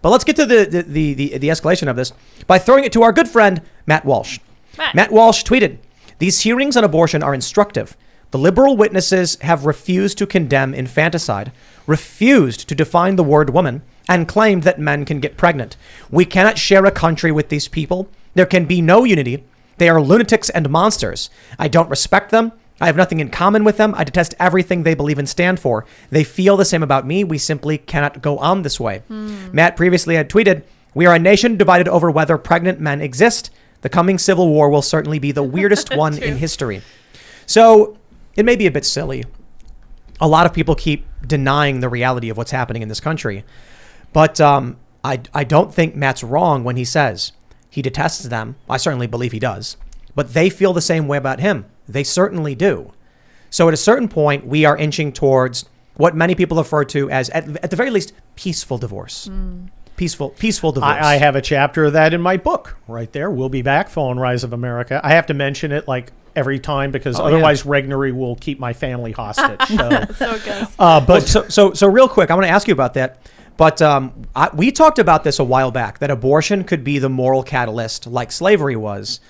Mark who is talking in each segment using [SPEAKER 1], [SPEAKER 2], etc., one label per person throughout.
[SPEAKER 1] But let's get to the escalation of this by throwing it to our good friend, Matt Walsh. Matt Walsh tweeted, "These hearings on abortion are instructive. The liberal witnesses have refused to condemn infanticide, refused to define the word woman, and claimed that men can get pregnant. We cannot share a country with these people. There can be no unity. They are lunatics and monsters. I don't respect them. I have nothing in common with them. I detest everything they believe and stand for. They feel the same about me. We simply cannot go on this way." Matt previously had tweeted, "We are a nation divided over whether pregnant men exist. The coming civil war will certainly be the weirdest one in history." So it may be a bit silly. A lot of people keep denying the reality of what's happening in this country. But I don't think Matt's wrong when he says he detests them. I certainly believe he does. But they feel the same way about him. They certainly do. So at a certain point, we are inching towards what many people refer to as, at the very least, peaceful divorce. Peaceful divorce.
[SPEAKER 2] I have a chapter of that in my book right there. We'll Be Back, Fall and Rise of America. I have to mention it like every time because otherwise Regnery will keep my family hostage.
[SPEAKER 3] So good.
[SPEAKER 1] So real quick, I want to ask you about that. But we talked about this a while back, that abortion could be the moral catalyst like slavery was.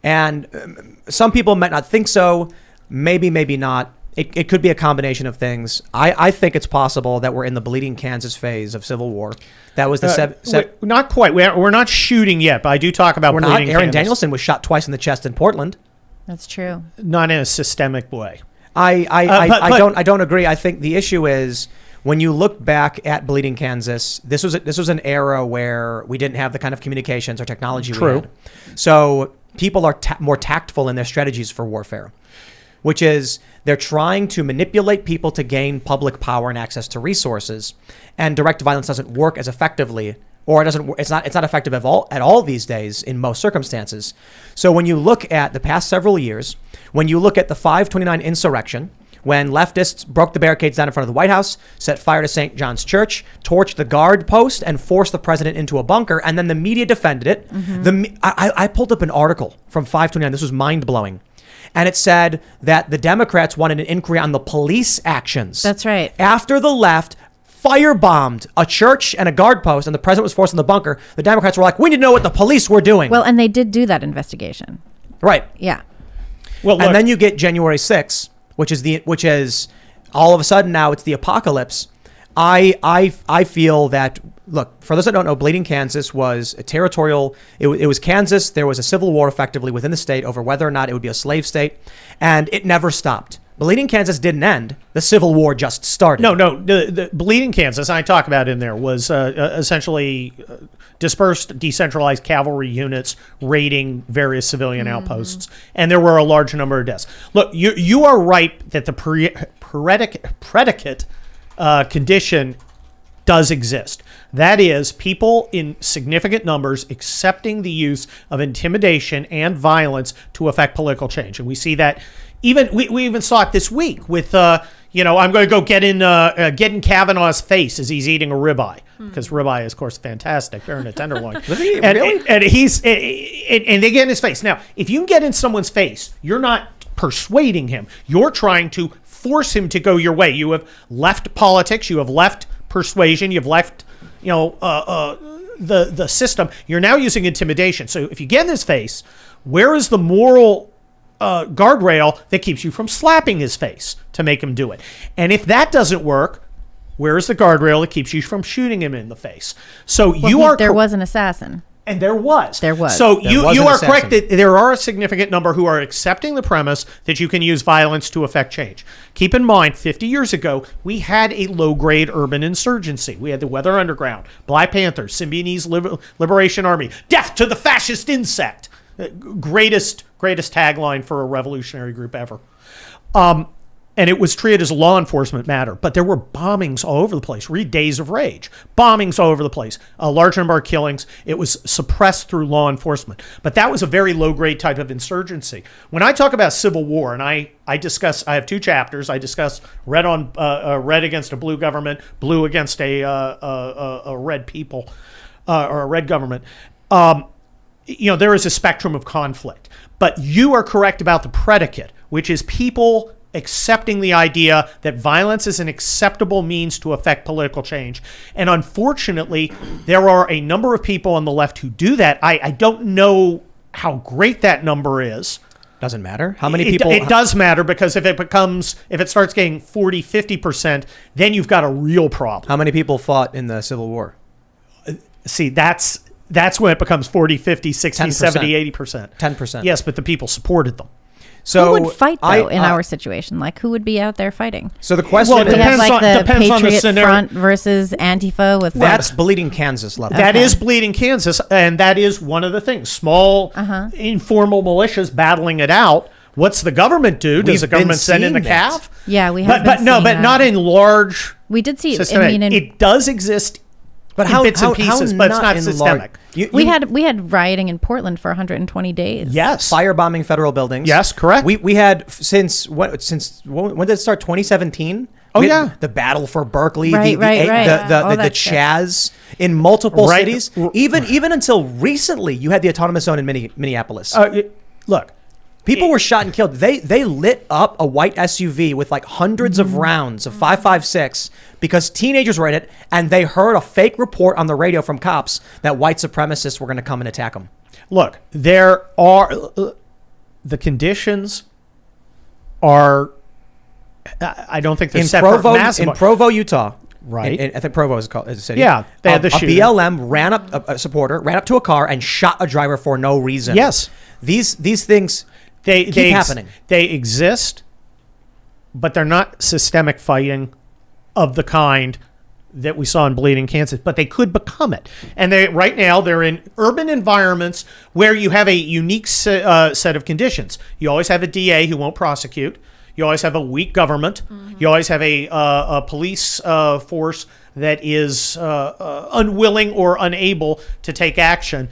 [SPEAKER 1] And some people might not think so. Maybe not. It could be a combination of things. I think it's possible that we're in the bleeding Kansas phase of Civil War. That was the
[SPEAKER 2] not quite. We're not shooting yet, but I do talk about bleeding Kansas.
[SPEAKER 1] Aaron Danielson was shot twice in the chest in Portland.
[SPEAKER 3] That's true.
[SPEAKER 2] Not in a systemic way.
[SPEAKER 1] I don't agree. I think the issue is when you look back at bleeding Kansas, this was an era where we didn't have the kind of communications or technology we had. So people are more tactful in their strategies for warfare, which is they're trying to manipulate people to gain public power and access to resources. And direct violence doesn't work as effectively, or it's not effective at all these days in most circumstances. So when you look at the past several years, when you look at the 529 insurrection, when leftists broke the barricades down in front of the White House, set fire to St. John's Church, torched the guard post, and forced the president into a bunker, and then the media defended it. I pulled up an article from 529. This was mind-blowing. And it said that the Democrats wanted an inquiry on the police actions.
[SPEAKER 3] That's right.
[SPEAKER 1] After the left firebombed a church and a guard post, and the president was forced in the bunker, the Democrats were like, we need to know what the police were doing.
[SPEAKER 3] Well, and they did do that investigation.
[SPEAKER 1] Right.
[SPEAKER 3] Yeah.
[SPEAKER 1] Well, and then you get January 6th, which is all of a sudden now it's the apocalypse. I feel that, look, for those that don't know, Bleeding Kansas was a territorial, it was Kansas. There was a civil war effectively within the state over whether or not it would be a slave state, and it never stopped. Bleeding Kansas didn't end. The Civil War just started.
[SPEAKER 2] No, the Bleeding Kansas, I talk about in there, was essentially dispersed, decentralized cavalry units raiding various civilian outposts, and there were a large number of deaths. Look, you are right that the predicate condition does exist. That is, people in significant numbers accepting the use of intimidation and violence to affect political change. And we see that we even saw it this week with, I'm going to go get in Kavanaugh's face as he's eating a ribeye. Because ribeye is, of course, fantastic. They're in a tenderloin.
[SPEAKER 1] And
[SPEAKER 2] they get in his face. Now, if you can get in someone's face, you're not persuading him. You're trying to force him to go your way. You have left politics. You have left persuasion. You've left, the system. You're now using intimidation. So if you get in his face, where is the moral guardrail that keeps you from slapping his face to make him do it? And if that doesn't work, where is the guardrail that keeps you from shooting him in the face? So
[SPEAKER 3] there was an assassin.
[SPEAKER 2] And there was.
[SPEAKER 1] There
[SPEAKER 2] So
[SPEAKER 1] was
[SPEAKER 2] you
[SPEAKER 1] an
[SPEAKER 2] are
[SPEAKER 1] assassin.
[SPEAKER 2] correct that there are a significant number who are accepting the premise that you can use violence to affect change. Keep in mind, 50 years ago, we had a low-grade urban insurgency. We had the Weather Underground, Black Panthers, Symbionese Liberation Army, death to the fascist insect. Greatest tagline for a revolutionary group ever. And it was treated as a law enforcement matter. But there were bombings all over the place. Read Days of Rage. Bombings all over the place. A large number of killings. It was suppressed through law enforcement. But that was a very low-grade type of insurgency. When I talk about civil war, and I have two chapters. I discuss red against a blue government, blue against a red people, or a red government. There is a spectrum of conflict. But you are correct about the predicate, which is people accepting the idea that violence is an acceptable means to affect political change. And unfortunately, there are a number of people on the left who do that. I don't know how great that number is.
[SPEAKER 1] Doesn't matter. How many people?
[SPEAKER 2] It does matter, because if it starts getting 40, 50%, then you've got a real problem.
[SPEAKER 1] How many people fought in the Civil War?
[SPEAKER 2] See, that's when it becomes 40, 50, 60,
[SPEAKER 1] 10%.
[SPEAKER 2] 70, 80%.
[SPEAKER 1] 10%.
[SPEAKER 2] Yes, but the people supported them.
[SPEAKER 1] So
[SPEAKER 3] who would fight though in our situation? Like, who would be out there fighting?
[SPEAKER 1] So the question
[SPEAKER 2] Well,
[SPEAKER 1] is,
[SPEAKER 3] We have like the
[SPEAKER 2] depends on the
[SPEAKER 3] Patriot
[SPEAKER 2] scenario.
[SPEAKER 3] Front versus Antifa with
[SPEAKER 1] that's bleeding Kansas level.
[SPEAKER 2] That
[SPEAKER 3] Okay.
[SPEAKER 2] is bleeding Kansas, and that is one of the things. Small, informal militias battling it out. What's the government do? Does
[SPEAKER 1] We've
[SPEAKER 2] the government
[SPEAKER 1] been
[SPEAKER 2] send in the
[SPEAKER 1] seeing that.
[SPEAKER 2] calf?
[SPEAKER 3] Yeah, we have.
[SPEAKER 2] But
[SPEAKER 3] been
[SPEAKER 2] no,
[SPEAKER 3] seeing
[SPEAKER 2] but
[SPEAKER 3] that.
[SPEAKER 2] not in large.
[SPEAKER 3] We did see.
[SPEAKER 2] Systemic.
[SPEAKER 3] I mean,
[SPEAKER 2] It does exist,
[SPEAKER 1] But
[SPEAKER 2] in bits and pieces, but it's not
[SPEAKER 1] in
[SPEAKER 2] systemic.
[SPEAKER 3] we had rioting in Portland for 120 days.
[SPEAKER 2] Yes.
[SPEAKER 1] firebombing federal buildings.
[SPEAKER 2] Yes, correct.
[SPEAKER 1] We had since when did it start? 2017.
[SPEAKER 2] Oh,
[SPEAKER 1] We had
[SPEAKER 2] yeah.
[SPEAKER 1] the battle for Berkeley,
[SPEAKER 3] Right, right. All
[SPEAKER 1] the
[SPEAKER 3] that stuff.
[SPEAKER 1] Chaz in multiple
[SPEAKER 2] Right.
[SPEAKER 1] cities. Even until recently, you had the autonomous zone in Minneapolis.
[SPEAKER 2] Look,
[SPEAKER 1] People were shot and killed. They lit up a white SUV with like hundreds of rounds of 5.56 because teenagers were in it, and they heard a fake report on the radio from cops that white supremacists were going to come and attack them.
[SPEAKER 2] look, there are the conditions are. I don't think they're
[SPEAKER 1] In
[SPEAKER 2] set
[SPEAKER 1] Provo,
[SPEAKER 2] for massive.
[SPEAKER 1] in Provo, Utah,
[SPEAKER 2] Right.
[SPEAKER 1] I think Provo is a city.
[SPEAKER 2] Yeah, they had the
[SPEAKER 1] a
[SPEAKER 2] shooting.
[SPEAKER 1] BLM ran up a supporter, ran up to a car and shot a driver for no reason.
[SPEAKER 2] Yes.
[SPEAKER 1] these things
[SPEAKER 2] they
[SPEAKER 1] keep
[SPEAKER 2] they
[SPEAKER 1] happening.
[SPEAKER 2] They exist, but they're not systemic fighting of the kind that we saw in Bleeding Kansas. But they could become it, and right now they're in urban environments where you have a unique set of conditions. You always have a DA who won't prosecute. You always have a weak government. You always have a police force that is unwilling or unable to take action.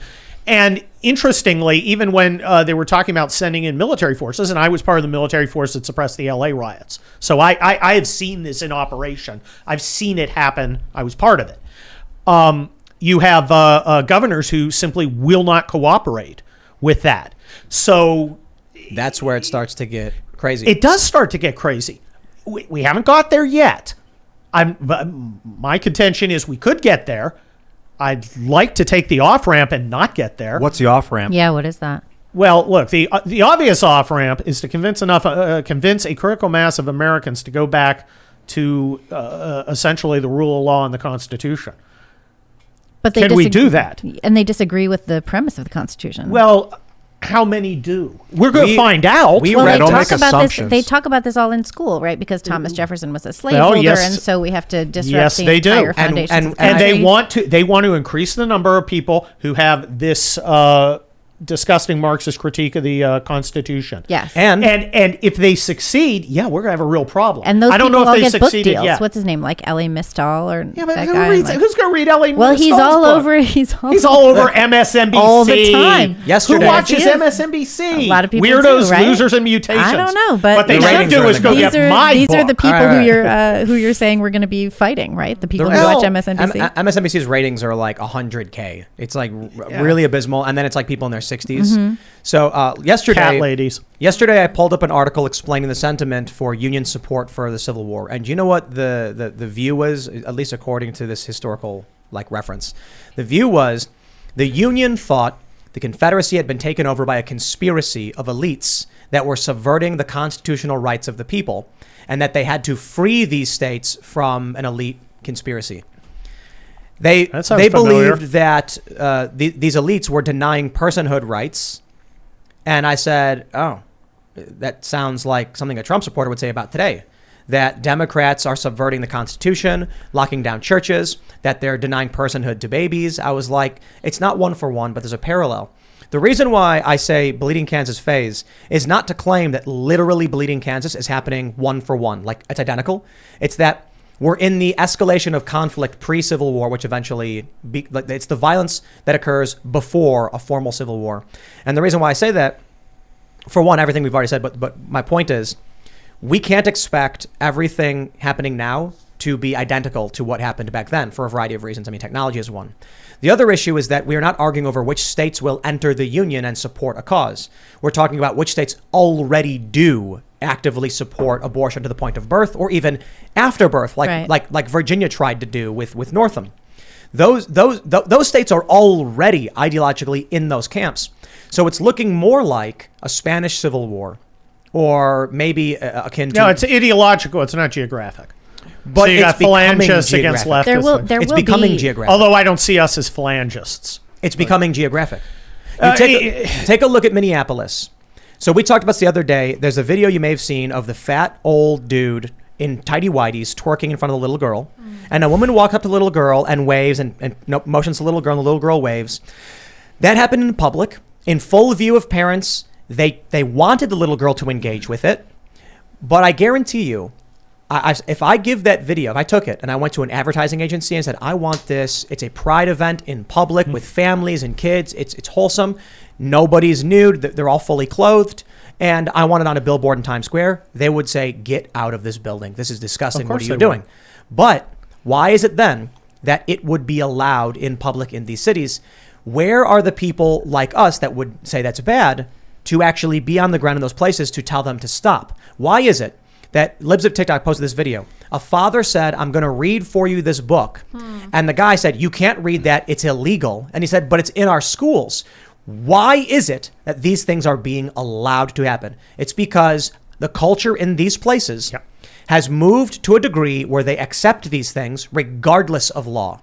[SPEAKER 2] And interestingly, even when they were talking about sending in military forces, and I was part of the military force that suppressed the LA riots, so I have seen this in operation. I've seen it happen. I was part of it. You have governors who simply will not cooperate with that. So
[SPEAKER 1] That's where it starts to get crazy.
[SPEAKER 2] it does start to get crazy. We haven't got there yet. But my contention is we could get there. I'd like to take the off ramp and not get there.
[SPEAKER 4] What's the off ramp?
[SPEAKER 3] Yeah, what is that?
[SPEAKER 2] Well, look, the obvious off ramp is to convince a critical mass of Americans to go back to essentially the rule of law and the Constitution.
[SPEAKER 3] But they
[SPEAKER 2] Can we do that?
[SPEAKER 3] And they disagree with the premise of the Constitution.
[SPEAKER 2] Well, how many do? We're going to
[SPEAKER 1] We-
[SPEAKER 2] find out.
[SPEAKER 1] we
[SPEAKER 3] Well,
[SPEAKER 1] read-
[SPEAKER 3] they
[SPEAKER 4] don't
[SPEAKER 3] talk
[SPEAKER 4] make
[SPEAKER 3] about this.
[SPEAKER 4] assumptions.
[SPEAKER 3] They talk about this all in school, right? Because Thomas Jefferson was a
[SPEAKER 2] Well,
[SPEAKER 3] slaveholder,
[SPEAKER 2] yes.
[SPEAKER 3] and so we have to disrupt
[SPEAKER 2] Yes,
[SPEAKER 3] the
[SPEAKER 2] they do.
[SPEAKER 3] entire
[SPEAKER 2] And-
[SPEAKER 3] foundations
[SPEAKER 1] and-
[SPEAKER 3] of the
[SPEAKER 2] And they
[SPEAKER 3] country.
[SPEAKER 2] want to increase the number of people who have this disgusting Marxist critique of the Constitution.
[SPEAKER 3] Yes.
[SPEAKER 1] and
[SPEAKER 2] And if they succeed, yeah, we're gonna have a real problem.
[SPEAKER 3] And those
[SPEAKER 2] I don't
[SPEAKER 3] people
[SPEAKER 2] know
[SPEAKER 3] all
[SPEAKER 2] if they
[SPEAKER 3] get book
[SPEAKER 2] succeeded
[SPEAKER 3] deals.
[SPEAKER 2] yet.
[SPEAKER 3] What's his name? Like Ellie Mistal or
[SPEAKER 2] Yeah, but
[SPEAKER 3] that
[SPEAKER 2] who
[SPEAKER 3] guy?
[SPEAKER 2] reads, who's gonna read Ellie?
[SPEAKER 3] Well, he's
[SPEAKER 2] Mistal's
[SPEAKER 3] all
[SPEAKER 2] book?
[SPEAKER 3] over. He's
[SPEAKER 2] all over MSNBC
[SPEAKER 3] all the time.
[SPEAKER 1] Yesterday-
[SPEAKER 2] Who watches
[SPEAKER 3] He is.
[SPEAKER 2] MSNBC?
[SPEAKER 3] A lot of people
[SPEAKER 2] Weirdos,
[SPEAKER 3] do, right?
[SPEAKER 2] losers, and mutations.
[SPEAKER 3] I don't know, but
[SPEAKER 2] what they
[SPEAKER 1] The
[SPEAKER 2] should
[SPEAKER 1] ratings
[SPEAKER 2] do
[SPEAKER 1] are
[SPEAKER 2] is
[SPEAKER 1] in
[SPEAKER 2] go
[SPEAKER 1] the
[SPEAKER 2] get
[SPEAKER 3] these are
[SPEAKER 2] my
[SPEAKER 3] these are the
[SPEAKER 2] book.
[SPEAKER 3] people
[SPEAKER 1] All right.
[SPEAKER 3] who you're saying we're going to be fighting, right? The people who
[SPEAKER 2] Well,
[SPEAKER 3] watch MSNBC.
[SPEAKER 1] MSNBC's ratings are like 100K. It's like really abysmal, and then it's like people in their 60s. So yesterday,
[SPEAKER 2] Cat ladies.
[SPEAKER 1] Yesterday, I pulled up an article explaining the sentiment for Union support for the Civil War, and you know what the view was, at least according to this historical reference. The view was the Union thought the Confederacy had been taken over by a conspiracy of elites that were subverting the constitutional rights of the people, and that they had to free these states from an elite conspiracy. They
[SPEAKER 2] That sounds familiar.
[SPEAKER 1] believed that these elites were denying personhood rights. And I said, oh, that sounds like something a Trump supporter would say about today, that Democrats are subverting the Constitution, locking down churches, that they're denying personhood to babies. I was like, it's not one for one, but there's a parallel. The reason why I say Bleeding Kansas phase is not to claim that literally Bleeding Kansas is happening one for one, like it's identical. It's that we're in the escalation of conflict pre-Civil War, which eventually, it's the violence that occurs before a formal Civil War. And the reason why I say that, for one, everything we've already said, but my point is, we can't expect everything happening now to be identical to what happened back then for a variety of reasons. I mean, technology is one. The other issue is that we are not arguing over which states will enter the union and support a cause. We're talking about which states already do actively support abortion to the point of birth, or even after birth, like Virginia tried to do with Northam. Those states are already ideologically in those camps. So it's looking more like a Spanish Civil War, or maybe akin to...
[SPEAKER 2] No, it's ideological. It's not geographic.
[SPEAKER 1] But
[SPEAKER 2] so you got phalangists against leftists.
[SPEAKER 1] It's becoming geographic.
[SPEAKER 2] Although I don't see us as phalangists.
[SPEAKER 1] It's becoming geographic. Take a look at Minneapolis. So we talked about this the other day. There's a video you may have seen of the fat old dude in tidy whities twerking in front of the little girl. And a woman walks up to the little girl and waves and motions to the little girl, and the little girl waves. That happened in public, in full view of parents. They wanted the little girl to engage with it. But I guarantee you, if I give that video, if I took it and I went to an advertising agency and said, I want this, it's a pride event in public with families and kids, it's wholesome, nobody's nude, they're all fully clothed, and I want it on a billboard in Times Square, they would say, get out of this building. This is disgusting. What are you doing? But why is it then that it would be allowed in public in these cities? Where are the people like us that would say that's bad to actually be on the ground in those places to tell them to stop? Why is it that Libs of TikTok posted this video? A father said, I'm going to read for you this book. And the guy said, you can't read that. It's illegal. And he said, but it's in our schools. Why is it that these things are being allowed to happen? It's because the culture in these places has moved to a degree where they accept these things regardless of law.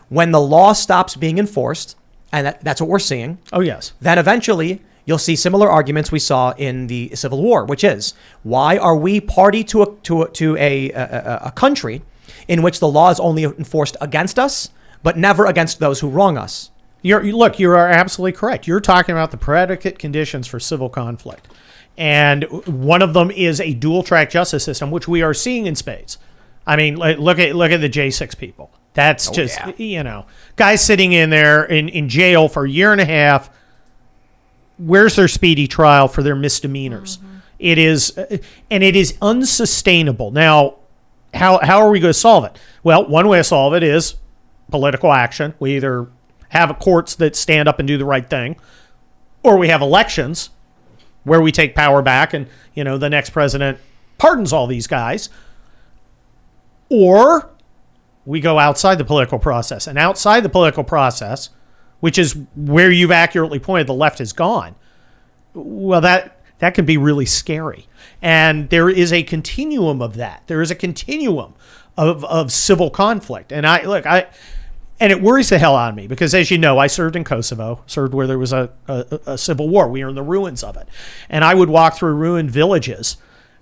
[SPEAKER 1] When the law stops being enforced, and that's what we're seeing.
[SPEAKER 2] Oh, yes.
[SPEAKER 1] Then eventually you'll see similar arguments we saw in the Civil War, which is, why are we party to a country in which the law is only enforced against us, but never against those who wrong us?
[SPEAKER 2] You are absolutely correct. You're talking about the predicate conditions for civil conflict. And one of them is a dual track justice system, which we are seeing in spades. I mean, look at the J6 people. That's guys sitting in there in jail for a year and a half. Where's their speedy trial for their misdemeanors? It is unsustainable. Now, how are we going to solve it? Well, one way to solve it is political action. We either have courts that stand up and do the right thing, or we have elections where we take power back and, the next president pardons all these guys, or we go outside the political process. And outside the political process, which is where you've accurately pointed the left has gone, well, that can be really scary. And there is a continuum of that. There is a continuum of civil conflict. And and it worries the hell out of me because, as you know, I served in Kosovo, served where there was a civil war. We were in the ruins of it. And I would walk through ruined villages.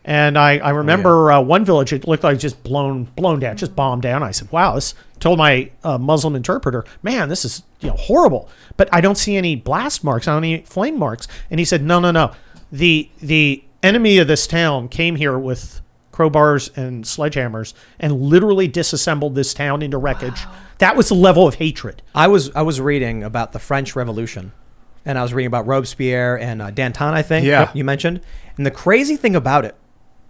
[SPEAKER 2] And I remember one village, it looked like just blown down, just bombed down. I said, wow, told my Muslim interpreter, man, this is horrible. But I don't see any blast marks, I don't see any flame marks. And he said, no. The enemy of this town came here with crowbars and sledgehammers and literally disassembled this town into wreckage. Wow. That was the level of hatred.
[SPEAKER 1] I was reading about the French Revolution, and I was reading about Robespierre and Danton, I think, you mentioned. And the crazy thing about it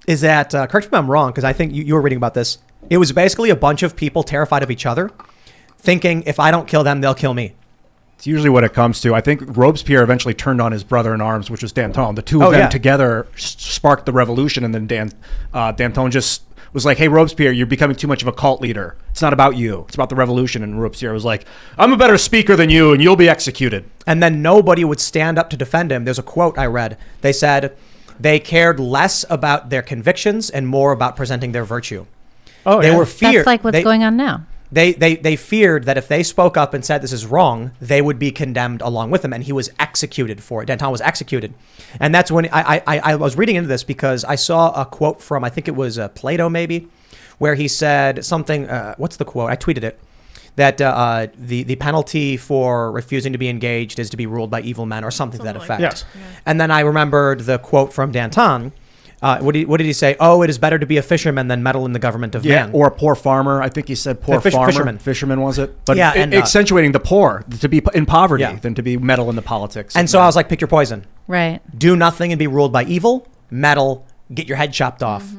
[SPEAKER 1] is that, correct me if I'm wrong, because I think you were reading about this, it was basically a bunch of people terrified of each other, thinking if I don't kill them, they'll kill me.
[SPEAKER 4] It's usually what it comes to. I think Robespierre eventually turned on his brother-in-arms, which was Danton. The two of them together sparked the revolution, and then Danton just was like, hey, Robespierre, you're becoming too much of a cult leader. It's not about you. It's about the revolution. And Robespierre was like, I'm a better speaker than you, and you'll be executed.
[SPEAKER 1] And then nobody would stand up to defend him. There's a quote I read. They said they cared less about their convictions and more about presenting their virtue.
[SPEAKER 2] Oh,
[SPEAKER 1] they were feared.
[SPEAKER 3] That's like what's going on now.
[SPEAKER 1] They feared that if they spoke up and said this is wrong, they would be condemned along with him, and he was executed for it. Danton was executed. And that's when I was reading into this because I saw a quote from, I think it was Plato maybe, where he said something, what's the quote? I tweeted it, that the penalty for refusing to be engaged is to be ruled by evil men or something to that effect.
[SPEAKER 2] Yes.
[SPEAKER 3] Yeah.
[SPEAKER 1] And then I remembered the quote from Danton. What did he say? Oh, it is better to be a fisherman than meddle in the government of man.
[SPEAKER 4] Or a poor farmer. I think he said poor farmer. Fisherman was it? But accentuating the poor, to be in poverty than to be meddle in the politics.
[SPEAKER 1] And so I was like, pick your poison.
[SPEAKER 3] Right.
[SPEAKER 1] Do nothing and be ruled by evil. Meddle, get your head chopped off.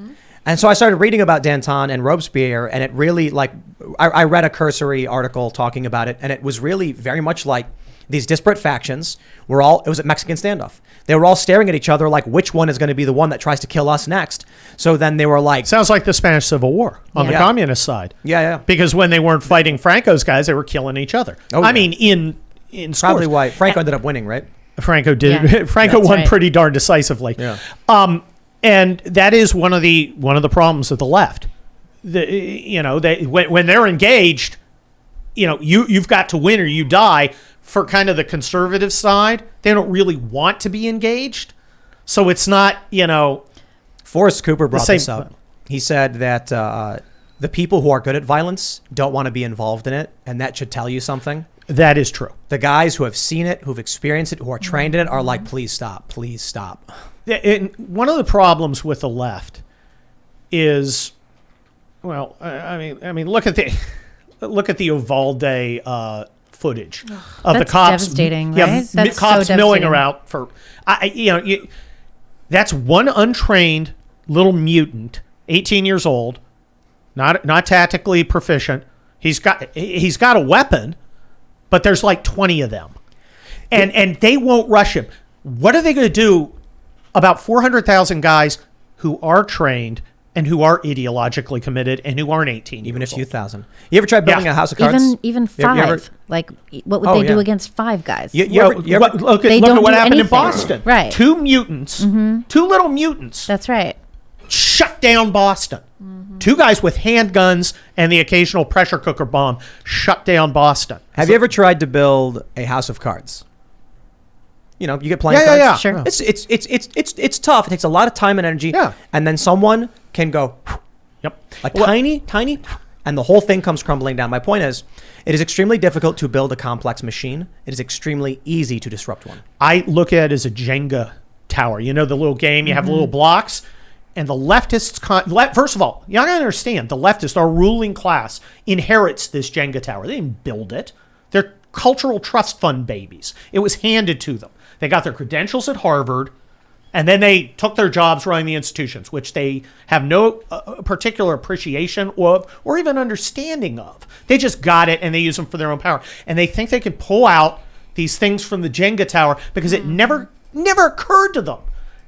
[SPEAKER 1] And so I started reading about Danton and Robespierre, and it really, like, I read a cursory article talking about it, and it was really very much like these disparate factions it was a Mexican standoff. They were all staring at each other like, which one is going to be the one that tries to kill us next? So then they were like...
[SPEAKER 2] Sounds like the Spanish Civil War on the communist side.
[SPEAKER 1] Yeah.
[SPEAKER 2] Because when they weren't fighting Franco's guys, they were killing each other. I mean, in
[SPEAKER 1] Probably
[SPEAKER 2] scores.
[SPEAKER 1] why Franco ended up winning, right?
[SPEAKER 2] Franco did.
[SPEAKER 3] Yeah.
[SPEAKER 2] Franco won
[SPEAKER 3] right.
[SPEAKER 2] pretty darn decisively.
[SPEAKER 1] Yeah.
[SPEAKER 2] And that is one of the problems of the left. When they're engaged, you've got to win or you die. For kind of the conservative side, they don't really want to be engaged, so it's not
[SPEAKER 1] Forrest Cooper brought
[SPEAKER 2] same-
[SPEAKER 1] this up. He said that the people who are good at violence don't want to be involved in it, and that should tell you something.
[SPEAKER 2] That is true.
[SPEAKER 1] The guys who have seen it, who've experienced it, who are trained in it, are like, please stop, please stop.
[SPEAKER 2] One of the problems with the left is, well, I mean, look at the Uvalde footage of the cops.
[SPEAKER 3] Devastating, right? That's
[SPEAKER 2] cops
[SPEAKER 3] so
[SPEAKER 2] milling
[SPEAKER 3] devastating.
[SPEAKER 2] around for, that's one untrained little mutant, 18 years old, not tactically proficient. He's got a weapon, but there's like 20 of them, and they won't rush him. What are they going to do about 400,000 guys who are trained and who are ideologically committed and who aren't 18
[SPEAKER 1] Even a
[SPEAKER 2] years
[SPEAKER 1] few
[SPEAKER 2] old?
[SPEAKER 1] thousand. You ever tried building a house of cards?
[SPEAKER 3] Even
[SPEAKER 1] You ever-
[SPEAKER 3] five. Like, what would they do against five guys?
[SPEAKER 1] You
[SPEAKER 2] Well,
[SPEAKER 1] ever- you ever-
[SPEAKER 2] look
[SPEAKER 3] They
[SPEAKER 2] at
[SPEAKER 3] don't
[SPEAKER 2] what
[SPEAKER 3] do
[SPEAKER 2] happened in
[SPEAKER 3] anything.
[SPEAKER 2] Boston.
[SPEAKER 3] Right.
[SPEAKER 2] Two mutants, two little mutants,
[SPEAKER 3] That's right.
[SPEAKER 2] shut down Boston. Two guys with handguns and the occasional pressure cooker bomb shut down Boston.
[SPEAKER 1] Have you ever tried to build a house of cards? You get playing
[SPEAKER 2] Yeah,
[SPEAKER 1] cards.
[SPEAKER 2] yeah.
[SPEAKER 3] Sure.
[SPEAKER 1] It's tough. It takes a lot of time and energy.
[SPEAKER 2] Yeah.
[SPEAKER 1] And then someone can go
[SPEAKER 2] Yep.
[SPEAKER 1] tiny, and the whole thing comes crumbling down. My point is, it is extremely difficult to build a complex machine. It is extremely easy to disrupt one.
[SPEAKER 2] I look at it as a Jenga tower. You know the little game, you have little blocks. And the leftists, first of all, you got to understand, the leftists, our ruling class, inherits this Jenga tower. They didn't build it. They're cultural trust fund babies. It was handed to them. They got their credentials at Harvard, and then they took their jobs running the institutions, which they have no particular appreciation of or even understanding of. They just got it, and they use them for their own power. And they think they can pull out these things from the Jenga tower because it never occurred to them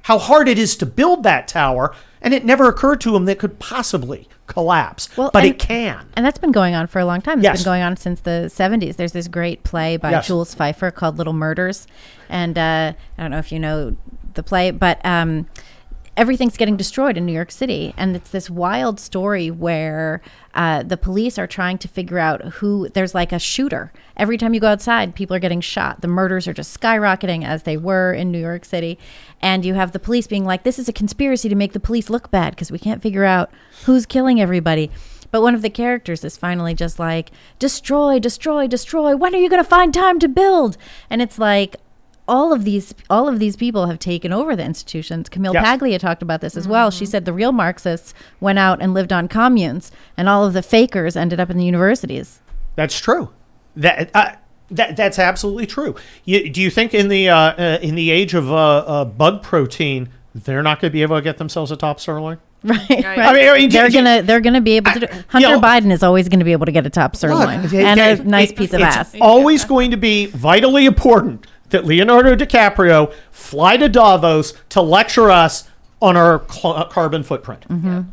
[SPEAKER 2] how hard it is to build that tower, and it never occurred to them that it could possibly collapse. But it can.
[SPEAKER 3] And that's been going on for a long time. It's
[SPEAKER 2] Yes.
[SPEAKER 3] been going on since the 70s. There's this great play by
[SPEAKER 2] Yes.
[SPEAKER 3] Jules Pfeiffer called Little Murders. And I don't know if you know the play, but everything's getting destroyed in New York City. And it's this wild story where the police are trying to figure out there's like a shooter. Every time you go outside, people are getting shot. The murders are just skyrocketing as they were in New York City. And you have the police being like, this is a conspiracy to make the police look bad because we can't figure out who's killing everybody. But one of the characters is finally just like, destroy, destroy, destroy. When are you going to find time to build? And it's like, all of these people have taken over the institutions. Camille
[SPEAKER 2] Yes.
[SPEAKER 3] Paglia talked about this as well. She said the real Marxists went out and lived on communes, and all of the fakers ended up in the universities.
[SPEAKER 2] That's true. That's absolutely true. Do you think in the age of bug protein, they're not going to be able to get themselves a top sirloin?
[SPEAKER 3] Right.
[SPEAKER 2] I mean,
[SPEAKER 3] They're gonna be able to do. Hunter Biden is always going to be able to get a top sirloin and a nice piece of ass.
[SPEAKER 2] It's always going to be vitally important that Leonardo DiCaprio fly to Davos to lecture us on our carbon footprint.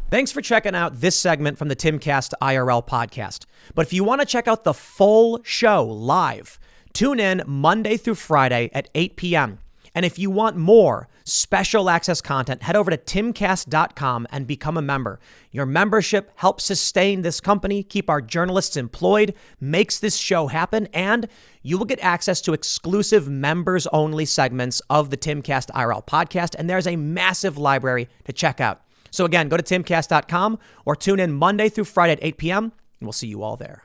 [SPEAKER 1] Thanks for checking out this segment from the Timcast IRL podcast. But if you want to check out the full show live, tune in Monday through Friday at 8 p.m. And if you want more special access content, head over to timcast.com and become a member. Your membership helps sustain this company, keep our journalists employed, makes this show happen, and you will get access to exclusive members-only segments of the Timcast IRL podcast, and there's a massive library to check out. So again, go to timcast.com or tune in Monday through Friday at 8 p.m., and we'll see you all there.